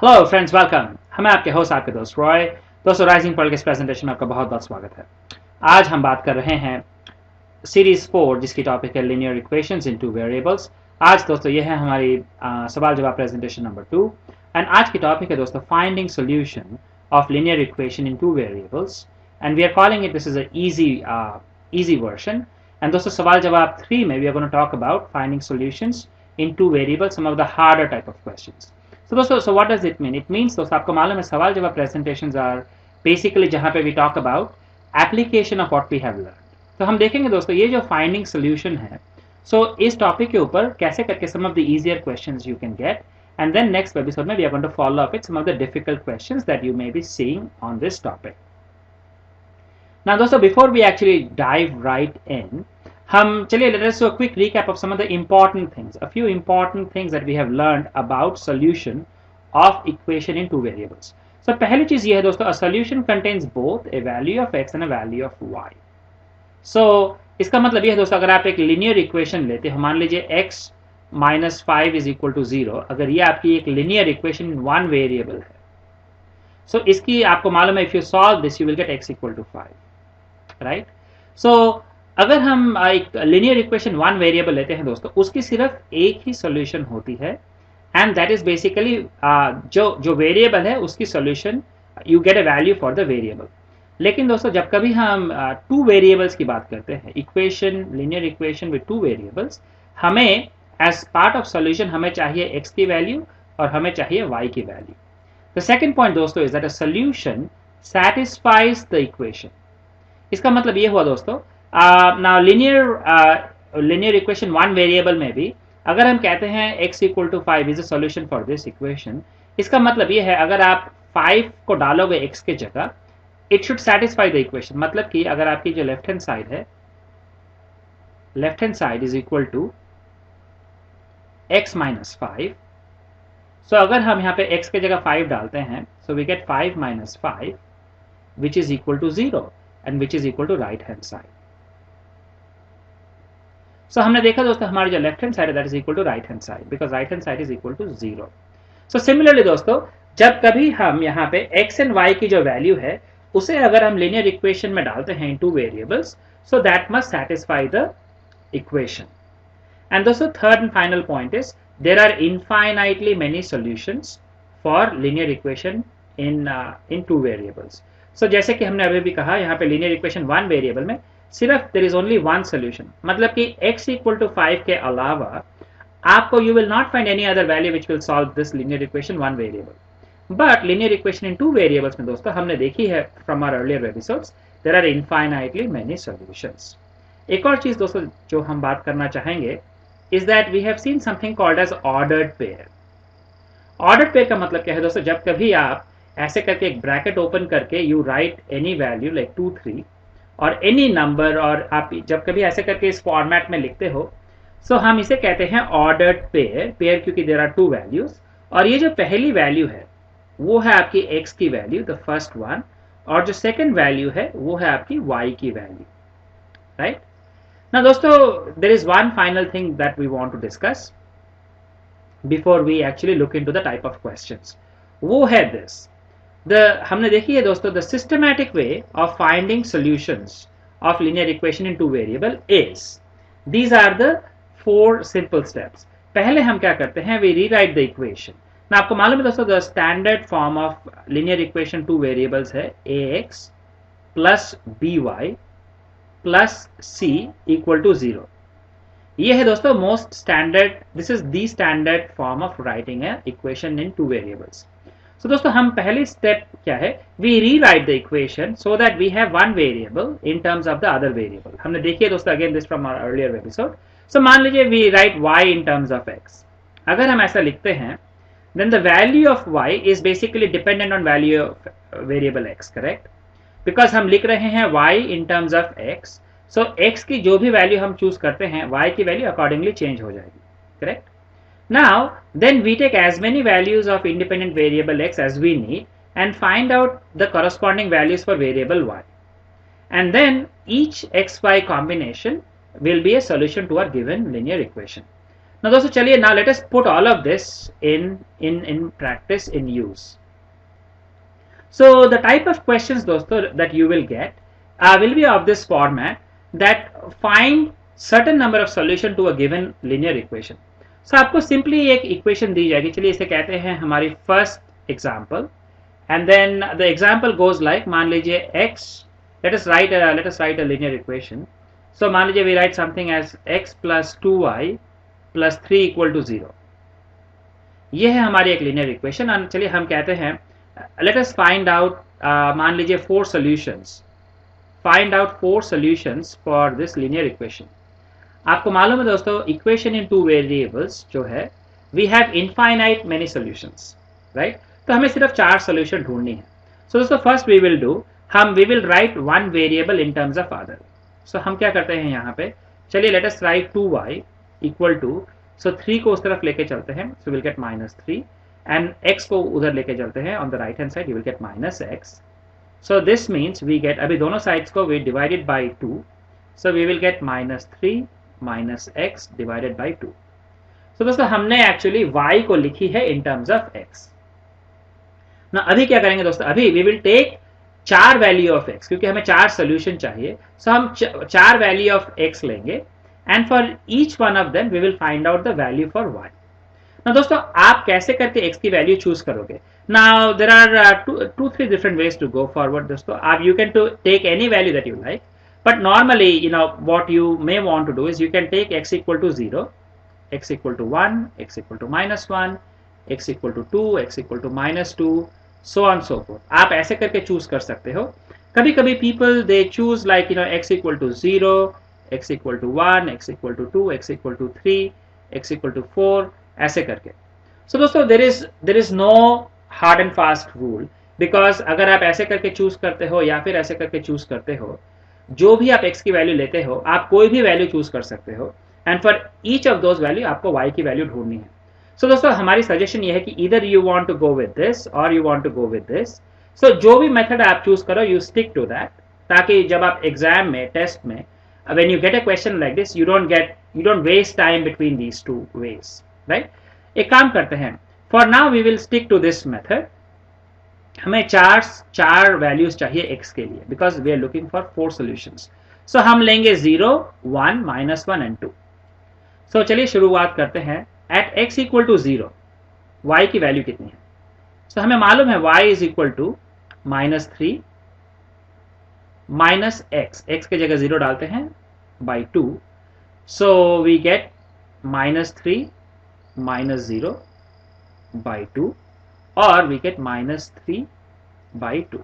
Hello friends, welcome. मैं आपके host, आपके दोस्त रॉय। दोस्तों, राइजिंग पॉलिटिक्स प्रेजेंटेशन में आपका बहुत बहुत स्वागत है। आज हम बात कर रहे हैं सीरीज 4, जिसकी टॉपिक है लीनियर इक्वेशंस इन टू वेरिएबल्स। आज दोस्तों ये है हमारी सवाल जवाब प्रेजेंटेशन नंबर 2। एंड आज की टॉपिक है दोस्तों finding solution of linear equation in two variables. And we are calling it, this is easy version. And दोस्तों सवाल जवाब 3 में we are going to talk about finding solutions in two variables, some of the harder type of questions. So दोस्तों, so what does it mean? It means दोस्तों आपको मालूम है सवाल जवाब presentations are basically जहाँ पे we talk about application of what we have learned. तो हम देखेंगे दोस्तों ये जो finding solution है, so इस टॉपिक के ऊपर कैसे करके some of the easier questions you can get, and then next episode में we are going to follow up with some of the difficult questions that you may be seeing on this topic. Now दोस्तों, before we actually dive right in, हम चलिए let us do a quick recap of some of the important things, a few important things that we have learned about solution of equation in two variables. So पहली चीज ये है दोस्तों, a solution contains both a value of x and a value of y. So इसका मतलब ये है दोस्तों, अगर आप एक linear equation लेते हो, मान लीजिए x minus 5 is equal to 0, अगर ये आपकी एक linear equation in one variable है, so इसकी आपको मालूम है if you solve this you will get x equal to 5. Right. सो अगर हम एक लीनियर इक्वेशन वन वेरिएबल लेते हैं दोस्तों, उसकी सिर्फ एक ही सॉल्यूशन होती है, एंड दैट इज बेसिकली जो वेरिएबल है उसकी solution, you get a value for the variable. लेकिन दोस्तों जब कभी हम टू वेरिएबल्स की बात करते हैं, equation, linear equation with two variables, हमें एज पार्ट ऑफ सॉल्यूशन हमें चाहिए एक्स की वैल्यू और हमें चाहिए वाई की वैल्यू। द सेकेंड पॉइंट दोस्तों is that a solution satisfies the equation. इसका मतलब ये हुआ दोस्तों, now linear equation one variable में भी अगर हम कहते हैं x equal to 5 is a solution for this equation, इसका मतलब ये है अगर आप 5 को डालोगे x के जगह, it should satisfy the equation. मतलब कि अगर आपकी जो लेफ्ट हैंड साइड है, left hand side is equal to x minus 5, so अगर हम यहाँ पे x के जगह 5 डालते हैं, so we get 5 minus 5 which is equal to 0 and which is equal to right hand side. So हमने देखा दोस्तों हमारी जो left hand side है that is equal to right hand side because right hand side is equal to 0. So similarly दोस्तों, जब कभी हम यहाँ पे x and y की जो वैल्यू है उसे अगर हम linear equation में डालते हैं in two variables, so that must satisfy the equation. And दोस्तों third and final point is there are infinitely many solutions for linear equation in two variables. So जैसे कि हमने अभी भी कहा, यहाँ पे लीनियर इक्वेशन वन वेरिएबल में सिर्फ there is only one solution, मतलब कि x इक्वल टू 5 के अलावा आपको you will not find any other value which will solve this linear equation one variable. But linear equation in two variables में दोस्तों हमने देखी है from our earlier episodes, there are infinitely many solutions. एक और चीज दोस्तों जो हम बात करना चाहेंगे is that we have seen something called as ordered pair. Ordered pair का मतलब क्या है दोस्तों, जब कभी आप ऐसे करके एक ब्रैकेट ओपन करके you right any value like 2 3 और एनी नंबर, और आप जब कभी ऐसे करके इस फॉर्मेट में लिखते हो, सो हम इसे कहते हैं ऑर्डर्ड पेयर। पेयर क्योंकि देयर आर टू वैल्यूज, और ये जो पहली वैल्यू है वो है आपकी x की वैल्यू, द फर्स्ट वन, और जो सेकंड वैल्यू है वो है आपकी y की वैल्यू। राइट ना दोस्तों, there is one final thing that we want to discuss before we actually look into the type of questions, वो है दिस। हमने देखी है दोस्तों, the systematic way of finding solutions of linear equation in two variable is, these are the 4 simple steps. पहले हम क्या करते हैं, we rewrite the equation. ना आपको मालूम है दोस्तों, the standard form of linear equation two variables है ax plus by plus c equal to 0. ये है दोस्तों most standard, this is the standard form of writing a equation in two variables. So दोस्तों हम पहली स्टेप क्या है, we rewrite the equation so that we have one variable in terms of the other variable. हमने देखी है दोस्तों again this from our earlier episode. So मान लीजिए we write y in terms of x. अगर हम ऐसा लिखते हैं then the value of y is basically dependent on value of variable x, correct? Because हम लिख रहे हैं y in terms of x, so x की जो भी वैल्यू हम चूज करते हैं y की वैल्यू अकॉर्डिंगली चेंज हो जाएगी, correct? Now, then we take as many values of independent variable x as we need and find out the corresponding values for variable y. And then each xy combination will be a solution to our given linear equation. ना दोस्तों चलिए now let us put all of this in practice in use. So the type of questions दोस्तों that you will get will be of this format, that find certain number of solution to a given linear equation. So आपको simply एक equation दी जाएगी, चलिए इसे कहते हैं हमारी first example, and then the example goes like, मान लीजिए x, let us write a linear equation. So मान लीजिए we write something as x plus 2y plus 3 equal to 0. ये है हमारी एक linear equation. और चलिए हम कहते हैं let us find out, मान लीजिए 4 solutions. Find out 4 solutions for this linear equation. आपको मालूम है दोस्तों, equation in 2 variables जो है, we have infinite many solutions, right? तो हमें सिर्फ 4 solution ढूंढनी है. So दोस्तों first we will do, we will write one variable in terms of other. So हम क्या करते हैं यहाँ पे, चलिए let us write 2y equal to, so 3 को उस तरफ लेके चलते हैं, so we'll get -3, and x को उधर लेके चलते हैं, on the right hand side you will get -x. So this means we get, अभी दोनों sides को we divided by 2, so we will get -3 minus x divided by 2. So दोस्तों हमने actually y को लिखी है in terms of x. Now अभी क्या करेंगे दोस्तों, अभी we will take 4 value of x, क्योंकि हमें 4 सोल्यूशन चाहिए, सो हम 4 वैल्यू ऑफ x लेंगे, and for each one of them we will find out the value for y. ना दोस्तों आप कैसे करके x की वैल्यू चूज करोगे? Now there are 2-3 different ways to go forward दोस्तों. आप you can to take any value that you like, but normally you know what you may want to do is you can take x equal to 0, x equal to 1, x equal to -1, x equal to 2, x equal to -2, so on so forth. आप ऐसे करके choose कर सकते हो. कभी कभी people they choose like you know x equal to 0, x equal to 1, x equal to 2, x equal to 3, x equal to 4, ऐसे करके. So दोस्तों there is no hard and fast rule, because अगर आप ऐसे करके चूज करते हो या फिर ऐसे करके चूज करते हो, जो भी आप x की वैल्यू लेते हो, आप कोई भी वैल्यू चूज कर सकते हो, and for each of those value आपको y की वैल्यू ढूंढनी है. सो दोस्तों हमारी सजेशन ये है कि either you want to go with this or you want to go with this. So जो भी मेथड आप चूज करो, यू स्टिक टू दैट, ताकि जब आप एग्जाम में, टेस्ट में, when you get a question like this, you don't waste time between these two ways, right? एक काम करते हैं, for now we will stick to this method. हमें चार वैल्यूज चाहिए x के लिए, because we are looking for 4 solutions. So हम लेंगे 0, 1, -1 एंड 2. सो चलिए शुरुआत करते हैं. At x equal to 0 y की वैल्यू कितनी है? सो हमें मालूम है y is equal to -3 minus x के जगह 0 डालते हैं by 2, so we get -3 minus 0 by 2 और वी गेट -3 बाई 2.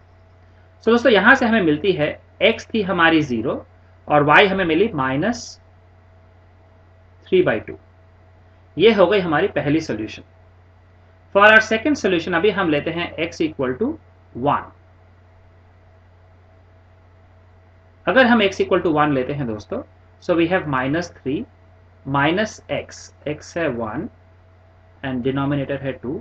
सो दोस्तों यहां से हमें मिलती है x थी हमारी 0 और y हमें मिली -3 बाई 2. ये हो गई हमारी पहली solution. For our second solution अभी हम लेते हैं x इक्वल टू 1. अगर हम x इक्वल टू 1 लेते हैं दोस्तों, so we have -3 minus x है 1 एंड डिनोमिनेटर है 2.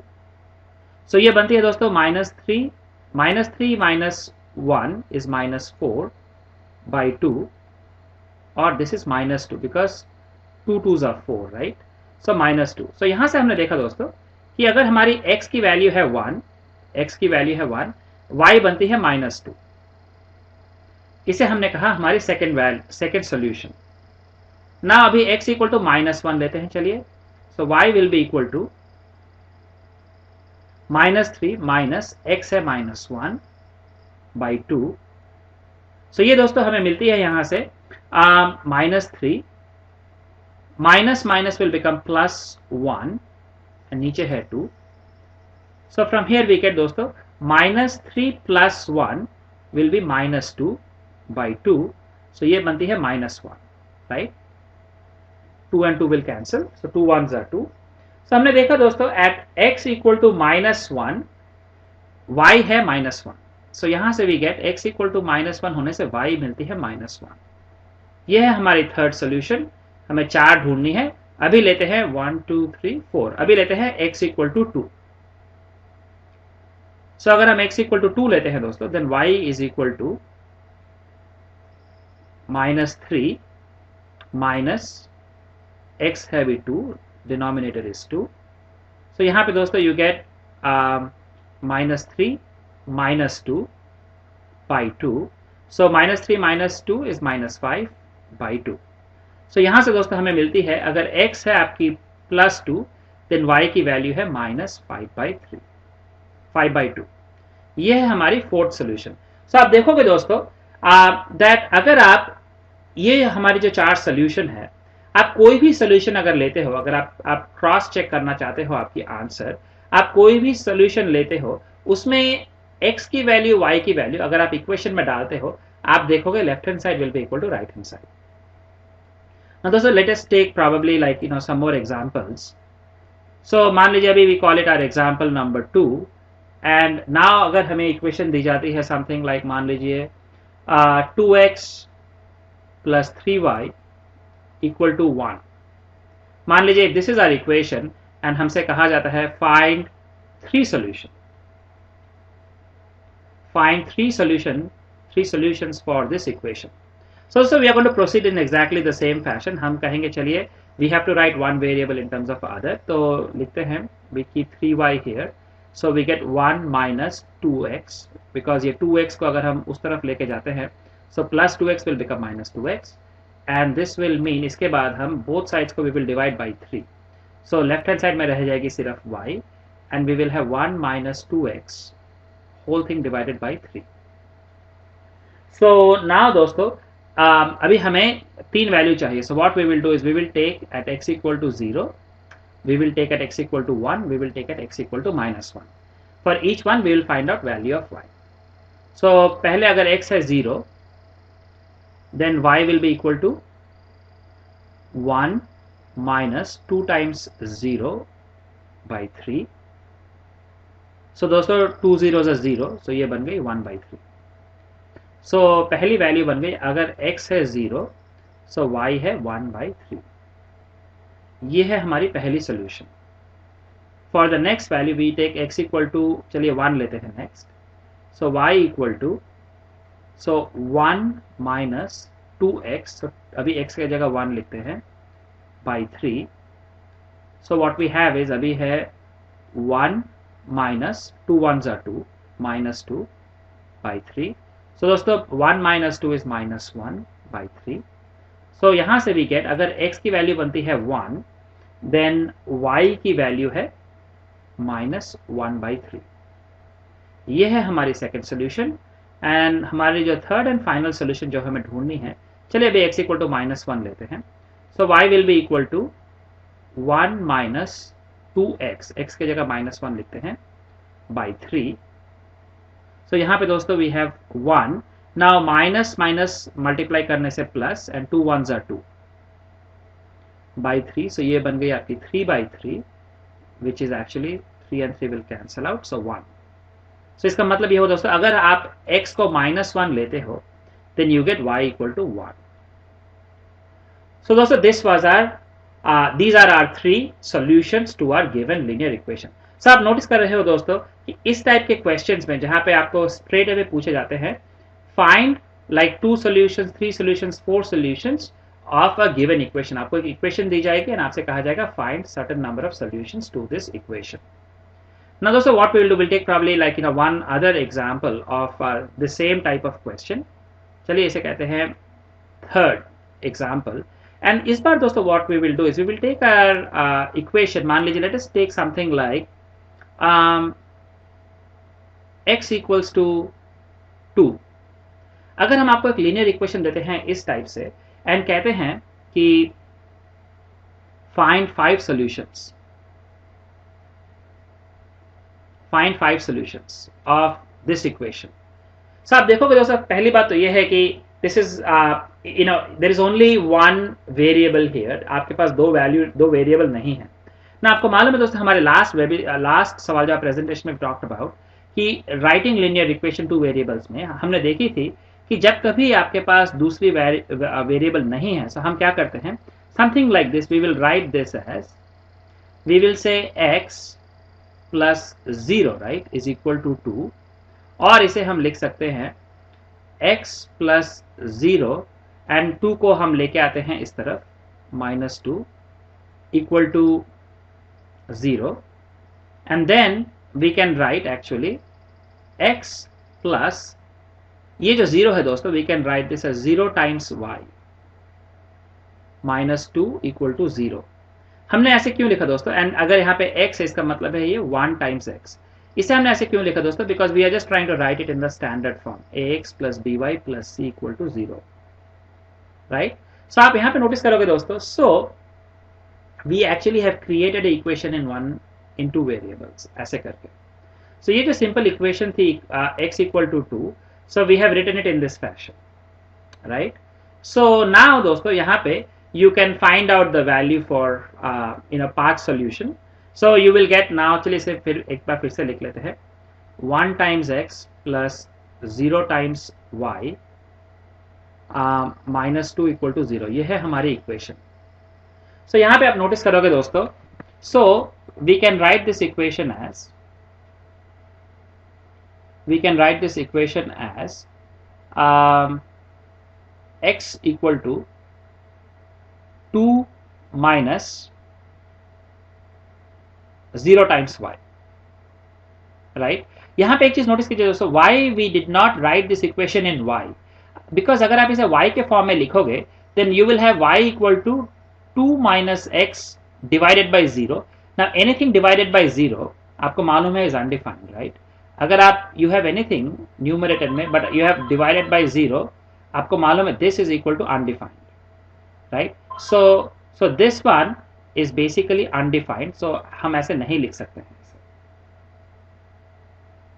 सो ये बनती है दोस्तों -3 माइनस 1 इज -4 बाई 2 और this is -2 because 2 2s are 4, right? So -2. So यहां से हमने देखा दोस्तों कि अगर हमारी x की वैल्यू है 1, y बनती है -2. इसे हमने कहा हमारी सेकेंड सोल्यूशन. ना अभी x इक्वल टू -1 लेते हैं, चलिए. So y will be equal to -3 minus x है -1 बाई 2. सो ये दोस्तों हमें मिलती है यहां से -3 minus minus will become +1 and नीचे है 2. So from here we get दोस्तों -3 + 1 विल बी -2 बाई 2. सो ये बनती है -1, right? 2 and 2 will cancel, so 2 1s are 2. So हमने देखा दोस्तों at x equal to -1 y है -1. सो यहां से we get x equal to -1 होने से y मिलती है -1. यह है हमारी थर्ड सोल्यूशन. हमें 4 ढूंढनी है. अभी लेते हैं 1 2 3 4. अभी लेते हैं x इक्वल टू 2. सो अगर हम x इक्वल टू 2 लेते हैं दोस्तों, then y is equal to -3 minus x है भी 2 डिनोमिनेटर इज 2. सो यहाँ पे दोस्तों you get -3 -2 by 2. So -3 -2 is -5 by 2. सो यहाँ से दोस्तों हमें मिलती है, अगर x है आपकी +2, देन y की वैल्यू है -5/2. ये है हमारी फोर्थ सोल्यूशन. सो आप देखोगे दोस्तों दैट अगर आप ये हमारी जो 4 सोल्यूशन है, आप कोई भी सोल्यूशन अगर लेते हो, अगर आप क्रॉस चेक करना चाहते हो आपकी आंसर, आप कोई भी सोल्यूशन लेते हो, उसमें x की वैल्यू y की वैल्यू अगर आप इक्वेशन में डालते हो, आप देखोगे left hand side will be equal to right hand side. Now दोस्तों let us take probably like some more examples. So मान लीजिए अभी we call it our example number 2, and now अगर हमें इक्वेशन दी जाती है something like मान लीजिए 2x plus 3y equal to 1. मान लीजिए this is our equation and हमसे कहा जाता है find 3 solution. Find 3 solutions for this equation. So we are going to proceed in exactly the same fashion. हम कहेंगे चलिए we have to write one variable in terms of other. तो लिखते हैं we keep 3y here. So we get 1 minus 2x because ये 2x को अगर हम उस तरफ लेके जाते हैं, so plus 2x will become minus 2x, and this will mean इसके बाद हम both sides को we will divide by 3. So left hand side में रह जाएगी सिर्फ y, and we will have 1 minus 2x whole thing divided by 3. So now दोस्तों अभी हमें 3 वैल्यू चाहिए. So what we will do is we will take at x equal to 0, we will take at x equal to 1, we will take at x equal to -1. For each one we will find out value of y. So पहले अगर x है 0, then y will be equal to 1 minus 2 times 0 by 3. So दोस्तों 2 zeros are 0, so ये बन गई 1/3. सो पहली value बन गई, अगर x है 0, सो y है 1/3. ये है हमारी पहली solution. For the next value we take x equal to, चलिए 1 लेते हैं next. So y equal to 1 minus 2x, अभी x की जगह 1 लिखते हैं, by 3. So what we have is अभी है 1 minus 2 1s are 2, minus 2 by 3. So दोस्तों 1 minus 2 is -1 by 3. So यहाँ से we get, अगर x की वैल्यू बनती है 1, then y की वैल्यू है -1/3. ये है हमारी सेकेंड सोल्यूशन. एंड हमारी जो थर्ड एंड फाइनल सोल्यूशन जो हमें ढूंढनी है, चलिए अभी x इक्वल टू -1 लेते हैं. So y will be equal to 1 minus 2x, x की जगह -1 लिखते हैं, by 3. So यहाँ पे दोस्तों we have 1. Now minus minus multiply करने से plus, and 2 1s are 2 by 3. So ये बन गई आपकी 3/3, which is actually 3 and 3 will cancel out, so 1. So इसका मतलब ये हो दोस्तों, अगर आप x को -1 लेते हो, then you get y equal to 1. So दोस्तों this was these are our 3 solutions to our given linear equation. So आप नोटिस कर रहे हो दोस्तों कि इस टाइप के क्वेश्चंस में जहां पे आपको स्ट्रेट अवे पूछे जाते हैं, find like 2 solutions, 3 solutions, 4 solutions of a given equation. आपको एक इक्वेशन दी जाएगी और आपसे कहा जाएगा find certain number of solutions to this equation. Now दोस्तों what we will do, will take probably like one other example of the same type of question. चलिए इसे कहते हैं थर्ड एग्जांपल. एंड इस बार दोस्तों what we will do is we will take our equation. मान लीजिए let us take something like x equals to 2. अगर हम आपको एक लीनियर इक्वेशन देते हैं इस टाइप से एंड कहते हैं कि find 5 solutions, find 5 solutions of this equation. So आप देखोगे दोस्तों, पहली बात तो ये है कि this is there is only one variable here. आपके पास दो वेरिएबल नहीं है ना. आपको मालूम है दोस्तों, हमारे लास्ट सवाल जवाब प्रेजेंटेशन में टॉक्ड अबाउट कि राइटिंग लिनियर इक्वेशन 2 वेरिएबल्स में हमने देखी थी कि जब कभी आपके पास दूसरी वेरिएबल नहीं है, तो हम क्या करते हैं, something like this, we will write this as, we will say x plus 0 right is equal to 2, और इसे हम लिख सकते हैं x प्लस 0 एंड 2 को हम लेके आते हैं इस तरफ -2 equal to 0, and then we can write actually x plus ये जो 0 है दोस्तों, we can write this as 0 times y minus 2 equal to 0. हमने ऐसे क्यों लिखा दोस्तों? एंड अगर यहाँ पे x है, इसका मतलब है ये 1 times x. इसे हमने ऐसे क्यों लिखा दोस्तों? Because we are just trying to write it in the standard form, ax plus by plus c equal to 0, right? So आप यहाँ पे नोटिस करोगे दोस्तों, so we actually have created a equation in two variables, ऐसे करके. So ये जो simple equation थी x equal to 2, so we have written it in this fashion, right? So now दोस्तों यहाँ पे you can find out the value for path solution. So you will get now, चलिए इसे फिर एक बार फिर से लिख लेते हैं, 1 times x plus 0 times y minus 2 equal to 0. ये है हमारी इक्वेशन. So यहाँ पे आप नोटिस करोगे दोस्तों, so we can write this equation as x equal to 2 minus 0 times y, right? यहाँ पे एक चीज नोटिस कीजिए दोस्तों, why we did not write this equation in y, because अगर आप इसे y के फॉर्म में लिखोगे then you will have y equal to 2 minus x divided by 0. Now anything divided by 0 आपको मालूम है is undefined, right? अगर आप you have anything न्यूमरेटर में but you have divided by 0, आपको मालूम है this is equal to undefined, right? So this one is basically undefined, so हम ऐसे नहीं लिख सकते हैं,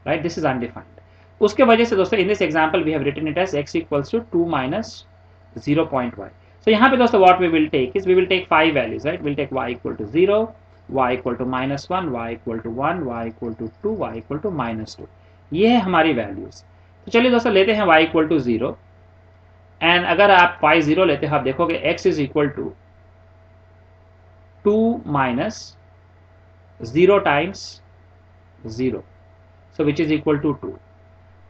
right? This is undefined. उसके वजह से दोस्तों in this example we have written it as x equals to 2 minus 0.y. So यहाँ पे दोस्तों what we will take is we will take 5 values, right? We'll take y equal to 0, y equal to minus 1, y equal to 1, y equal to 2, y equal to minus 2. ये है हमारी values. तो चलिए दोस्तों लेते हैं y equal to 0, एंड अगर आप y 0 लेते हैं, आप देखोगे x is equal to 2 minus 0 times 0, so which is equal to 2.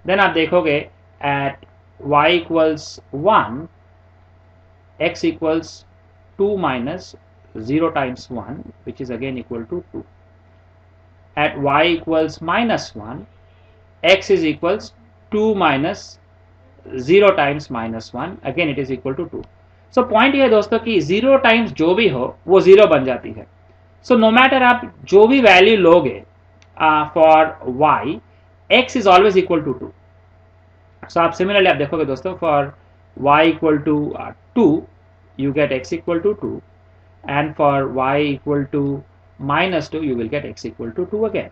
Then आप देखोगे at y equals 1, x equals 2 minus 0 times 1, which is again equal to 2. At y equals minus 1, x is equals 2 minus 0 times minus 1, again it is equal to 2. So point ये है दोस्तों कि 0 times जो भी हो वो 0 बन जाती है. So no matter आप जो भी वैल्यू लोगे for y, x is always equal to 2. So आप सिमिलरली आप देखोगे दोस्तों for y equal to 2, you get x equal to 2, and for y equal to minus 2 you will get x equal to 2 again,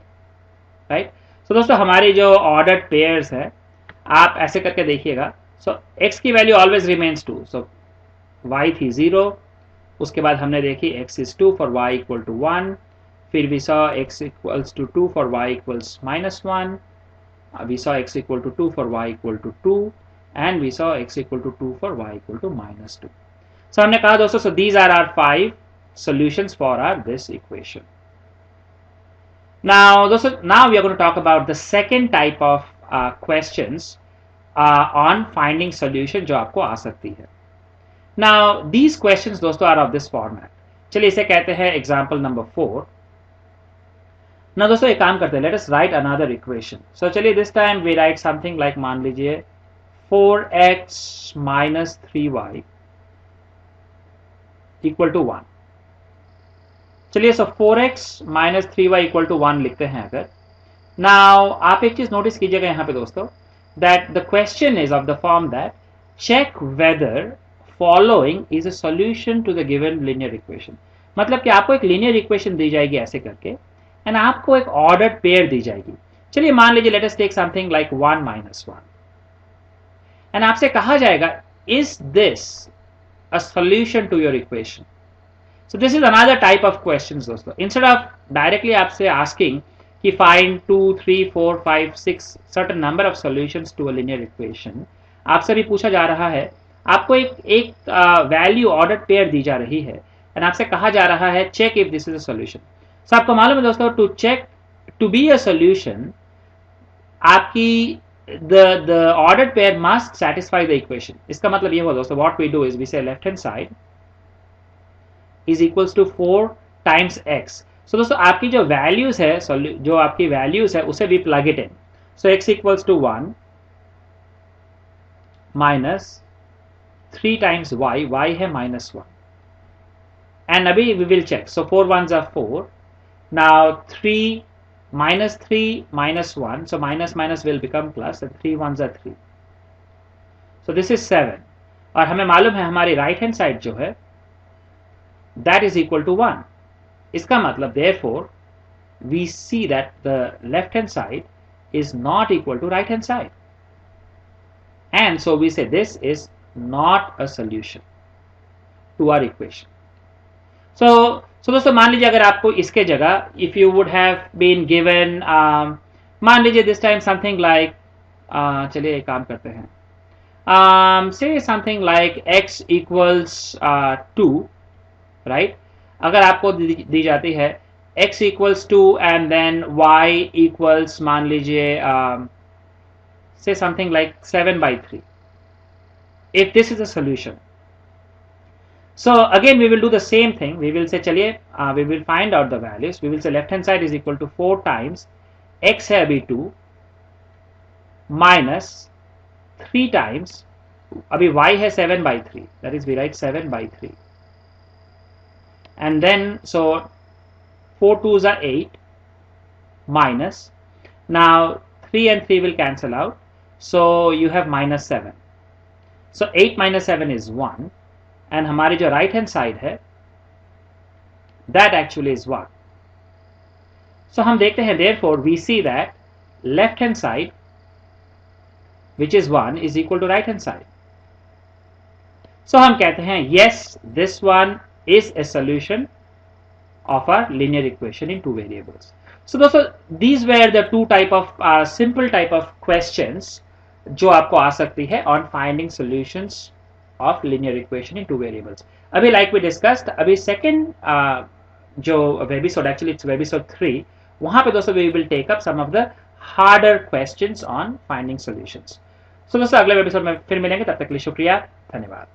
right? So दोस्तों हमारी जो ordered pairs है, आप ऐसे करके देखिएगा. So x की value always remains 2. So y थी 0, उसके बाद हमने देखी x is 2 for y equal to 1, फिर we saw x equals to 2 for y equals minus 1, we saw x equal to 2 for y equal to 2, and we saw x equal to 2 for y equal to minus 2. So हमने कहा दोस्तों, so these are our 5 solutions for our this equation. Now दोस्तों, now we are going to talk about the second type of questions on finding solution जो आपको आ सकती है. Now these questions दोस्तों are of this format. चलिए इसे कहते हैं example number 4. Now दोस्तों एक काम करते हैं, let us write another equation. So चलिए this time we write something like, मान लीजिए 4x minus 3y equal to 1. चलिए so 4x minus 3y equal to 1 लिखते हैं अगर. Now आप एक चीज नोटिस कीजिएगा यहाँ पे दोस्तों, that the question is of the form that check whether following is a solution to the given linear equation. मतलब कि आपको एक linear equation दी जाएगी ऐसे करके, and आपको एक ordered pair दी जाएगी. चलिए मान लीजिए let us take something like 1 minus 1, and आपसे कहा जाएगा is this a solution to your equation. So this is another type of questions दोस्तों. Instead of directly आपसे asking कि find 2, 3, 4, 5, 6 certain number of solutions to a linear equation, आपसे भी पूछा जा रहा है, आपको एक वैल्यू ऑर्डर्ड पेयर दी जा रही है, एंड आपसे कहा जा रहा है check if this is a solution. So आपको मालूम है दोस्तों, to check to be a solution, आपकी the ordered pair must satisfy the equation. इसका मतलब ये हुआ दोस्तों, what we do is we say left hand side is equals to 4 times x. सो दोस्तों आपकी जो वैल्यूज है, जो आपकी वैल्यूज है उसे भी plug it in. So x equals to 1 minus 3 times y है -1. एंड अभी we will check. So 4 1s are 4. Now 3 -3 -1, so minus will become plus, and 3 1s are 3. So this is 7. और हमें मालूम है हमारी राइट हैंड साइड जो है that is equal to 1. इसका मतलब therefore we see that the left hand side is not equal to right hand side, and so we say this is not a solution to our equation. So दोस्तों मान लीजिए अगर आपको इसके जगह if you would have been given मान लीजिए this time something like चलिए एक काम करते हैं, say something like x equals 2, right? अगर आपको दी जाती है x equals 2 and then y equals मान लीजिए say something like 7/3. If this is a solution, so again we will do the same thing. We will say चलिए we will find out the values. We will say left hand side is equal to 4 times x है अभी 2 minus 3 times अभी y है 7/3, that is we write 7/3, and then so 4 2s are 8 minus, now 3 and 3 will cancel out, so you have -7. so 8 minus 7 is 1, and हमारी जो right hand side है that actually is 1. so हम देखते हैं therefore we see that left hand side which is 1 is equal to right hand side. so हम कहते हैं yes, this one is a solution of our linear equation in two variables. so दोस्तों these were the two type of simple type of questions जो आपको आ सकती है on finding solutions of linear equation in two variables. अभी like we discussed, अभी second जो webisode, actually it's webisode 3, वहां पे दोस्तों we will take up some of the harder questions on finding solutions. so दोस्तों अगले webisode में फिर मिलेंगे, तब तक के लिए शुक्रिया, धन्यवाद.